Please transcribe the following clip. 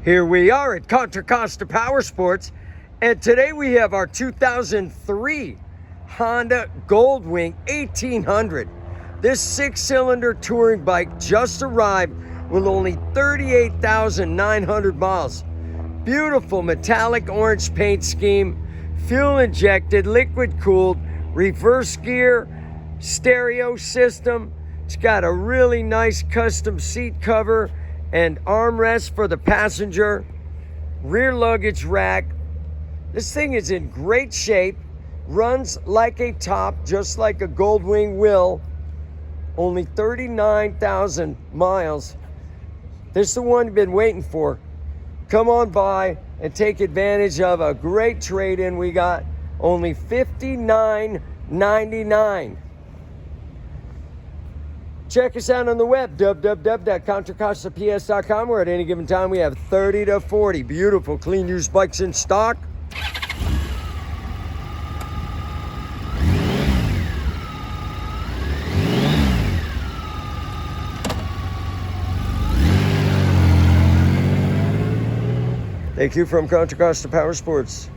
Here we are at Contra Costa Power Sports, and today we have our 2003 Honda Goldwing 1800. This six-cylinder touring bike just arrived with only 38,900 miles. Beautiful metallic orange paint scheme, fuel injected, liquid cooled, reverse gear, stereo system. It's got a really nice custom seat cover and armrest for the passenger, rear luggage rack. This thing is in great shape, runs like a top, just like a Goldwing will. Only 39,000 miles. This is the one you've been waiting for. Come on by and take advantage of a great trade-in we got. Only $59.99. Check us out on the web, www.contracostaps.com, where at any given time we have 30 to 40 beautiful, clean used bikes in stock. Thank you from Contra Costa Power Sports.